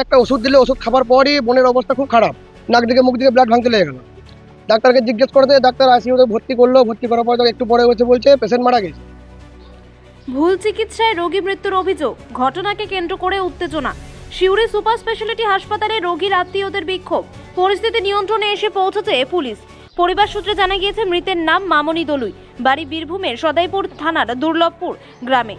একটা ওষুধ দিলে ওষুধ খাবার পরই বোনের অবস্থা খুব খারাপ, নাক দিকে মুখ দিকে ব্লাড ভাঙতে লেগে গেল। ডাক্তারকে জিজ্ঞেস করতে ডাক্তার আইসিইউতে ভর্তি করলো, ভর্তি করার পর একটু পরে বলছে পেশেন্ট মারা গেছে। ভুল চিকিৎসায় রোগী মৃত্যুর অভিযোগ, ঘটনাকে কেন্দ্র করে উত্তেজনা। সিউড়ি সুপার স্পেশালিটি হাসপাতালে রোগীর আত্মীয়দের বিক্ষোভ, পরিস্থিতি নিয়ন্ত্রণে এসে পৌঁছেছে পুলিশ। পরিবার সূত্রে জানা গিয়েছে মৃতের নাম মামনি দলুই, বাড়ি বীরভূমের সদাইপুর থানার দুর্লভপুর গ্রামে।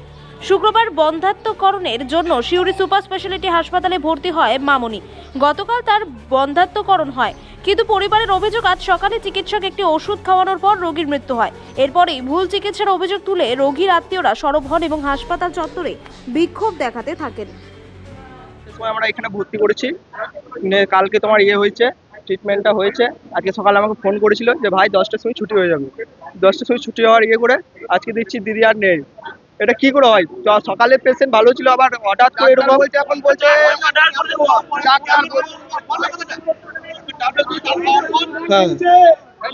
শুক্রবার বন্ধ্যাত্বকরণের জন্য সিউড়ি সুপার স্পেশালিটি হাসপাতালে ভর্তি হয় মামনি। গতকাল তার বন্ধ্যাত্বকরণ হয়, কিন্তু পরিবারের অভিযোগ আজ সকালে চিকিৎসক একটি ওষুধ খাওয়ানোর পর রোগীর মৃত্যু হয়। এরপরেই ভুল চিকিৎসার অভিযোগ তুলে রোগীর আত্মীয়রা সরব হন এবং হাসপাতাল চত্বরে বিক্ষোভ দেখাতে থাকেন। আমরা এখানে ভর্তি করেছি, কালকে তোমার হয়েছে, ট্রিটমেন্টটা হয়েছে। আজকে সকালে আমাকে ফোন করেছিল যে ভাই 10টার সময় ছুটি হয়ে যাবে। 10টার সময় ছুটি হওয়ার করে আজকে দিচ্ছি দিদি আর নেই। এটা কি করে হয়? সকালে পেশেন্ট ভালো ছিল, আবার হঠাৎ করে এরকম বলছে। এখন বলছে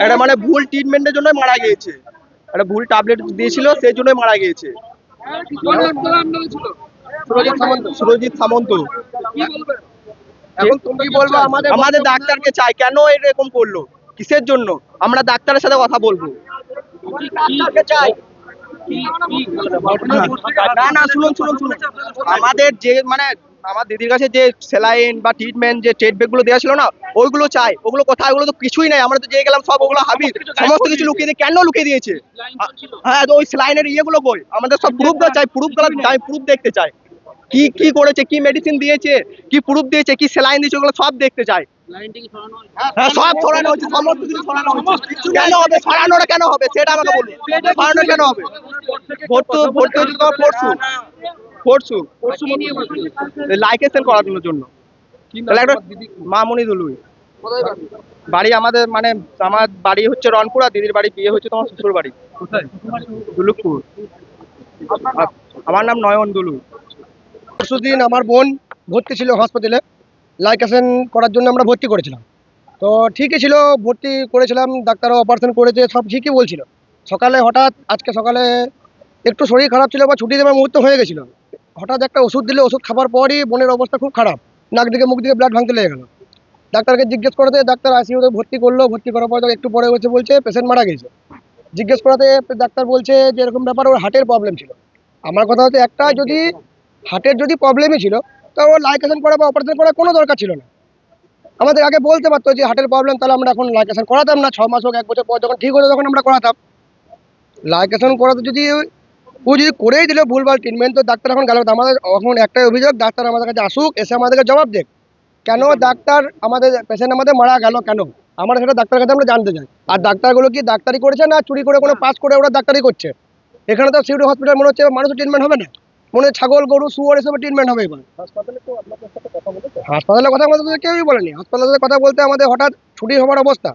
এটা মানে ভুল ট্রিটমেন্টের জন্য মারা গিয়েছে, একটা ভুল ট্যাবলেট দিয়েছিল সেই জন্যই মারা গিয়েছে। সুরজিৎ সামন্ত। এখন তুমি বলবো আমাদের ডাক্তারকে চাই, কেন এরকম করলো, কিসের জন্য? আমরা ডাক্তারের সাথে কথা বলবো। না না, শুনুন, আমাদের যে মানে আমার দিদির কাছে যে স্যালাইন বা ট্রিটমেন্ট যে ট্রেড ব্যাগ গুলো দেওয়া ছিল না, ওইগুলো চাই। ওগুলো কোথায়? ওগুলো তো কিছুই নাই। আমরা তো যে গেলাম সব ওগুলো হাবি, সমস্ত কিছু লুকিয়ে দিয়ে কেন লুকিয়ে দিয়েছে? হ্যাঁ, তো ওই স্যালাইনের গুলো কই? আমাদের সব প্রুফ চাই, প্রুফ দেখতে চাই। কি করেছে, কি মেডিসিন দিয়েছে, কি প্রুফ দিয়েছে, কি স্যালাইন দিয়েছে, ওগুলো সব দেখতে চাই। হ্যাঁ, সব ছড়ানো হচ্ছে, সমস্ত কিছু ছড়ানো হচ্ছে। কেন হবে? ছড়ানোটা কেন হবে সেটা আমাকে বলুন। ছড়ানো কেন হবে? ভর্তি হচ্ছে তোমার পরশু লাইকেশন করানোর জন্য। মামনি দলুই বাড়ি আমাদের, মানে আমার বাড়ি হচ্ছে রনপুর, আর দিদির বাড়ি বিয়ে হচ্ছে তোমার শ্বশুর বাড়ি দুলুকপুর। আমার নাম নয়ন দলুই। পরশুদিন আমার বোন ভর্তি ছিল হাসপাতালে, লাইকেশন করার জন্য আমরা ভর্তি করেছিলাম। তো ঠিকই ছিল, ভর্তি করেছিলাম, ডাক্তারও অপারেশন করেছে, সব ঠিকই বলছিল। সকালে হঠাৎ আজকে সকালে একটু শরীর খারাপ ছিল বা ছুটি দেওয়ার মুহূর্ত হয়ে গেছিল, হঠাৎ একটা ওষুধ দিলে ওষুধ খাবার পরই বোনের অবস্থা খুব খারাপ, নাক দিকে মুখ দিকে ব্লাড ভাঙতে লেগে গেল। ডাক্তারকে জিজ্ঞেস করতে ডাক্তার আইসিইউতে ভর্তি করলো, ভর্তি করার পর একটু পরে বলছে পেশেন্ট মারা গেছে। জিজ্ঞেস করাতে ডাক্তার বলছে যে এরকম ব্যাপার, ওর হার্টের প্রবলেম ছিল। আমার কথা হচ্ছে একটা, যদি হার্টের যদি প্রবলেমই ছিল তা ওর লাইকেশন করা বা অপারেশন করার কোনো দরকার ছিল না। আমাদের আগে বলতে পারতো যে হার্টের প্রবলেম, তাহলে আমরা এখন লাইকেশন করাতাম না। 6 মাস হোক 1 বছর পর যখন ঠিক হতো তখন আমরা করাতাম। লাইকেশন করাতে যদি ও যদি করেই দিল ভুলভাল ট্রিটমেন্ট, তো ডাক্তার এখন গেল। আমাদের এখন একটাই অভিযোগ, ডাক্তার আমাদের কাছে আসুক, এসে আমাদেরকে জবাব দেখ কেন ডাক্তার আমাদের পেশেন্ট আমাদের মারা গেল কেন, আমরা সেটা ডাক্তারের কাছে আমরা জানতে চাই। আর ডাক্তারগুলো কি ডাক্তারি করেছে না চুরি করে কোনো পাস করে ওরা ডাক্তারি করছে? এখানে তো সিউড়ি হসপিটাল মনে হচ্ছে মানুষের ট্রিটমেন্ট হবে না, মনে হয় ছাগল গরু শুয়োর এসবের ট্রিটমেন্ট হবে। এবার হাসপাতালের কথা আমাদের কেউই বলেনি। হাসপাতালের কথা বলতে আমাদের হঠাৎ ছুটি হওয়ার অবস্থা,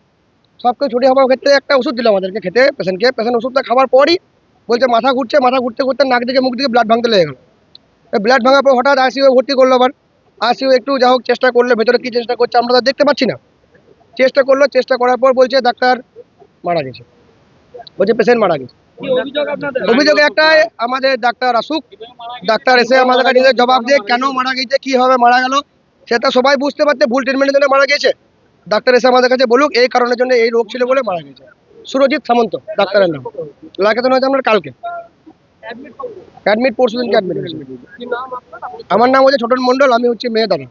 সব কিছু ছুটি হওয়ার ক্ষেত্রে একটা ওষুধ দিল আমাদেরকে খেতে পেশেন্টকে। পেশেন্ট ওষুধটা খাওয়ার পরই বলছে মাথা ঘুরছে, মাথা ঘুরতে ঘুরতে নাক দিকে মুখ দিকে ব্লাড ভাঙতে লেগে গেল। ব্লাড ভাঙার পর হঠাৎ আইসিইউ ভর্তি করলো। আবার আইসিইউ একটু যা হোক চেষ্টা করলে, ভেতরে কি চেষ্টা করছে আমরা তো দেখতে পাচ্ছি না। চেষ্টা করলো, চেষ্টা করার পর বলছে ডাক্তার মারা গেছে, বলছে পেশেন্ট মারা গেছে। অভিযোগ একটাই, আমাদের ডাক্তার আসুক, ডাক্তার এসে আমাদের কাছে জবাব দিয়ে কেন মারা গেছে, কিভাবে মারা গেল, সেটা সবাই বুঝতে পারছে। ভুল ট্রিটমেন্টের জন্য মারা গেছে, ডাক্তার এসে আমাদের কাছে বলুক এই কারণের জন্য, এই রোগ ছিল বলে মারা গেছে। সুরজিৎ সামন্ত ডাক্তারের নাম। লাইকেশন হয়েছে আমরা কালকে, অ্যাডমিট পরশুদিনকে অ্যাডমিট হয়েছে। আমার নাম হচ্ছে ছোটন মন্ডল, আমি হচ্ছে মেয়ে দাদা।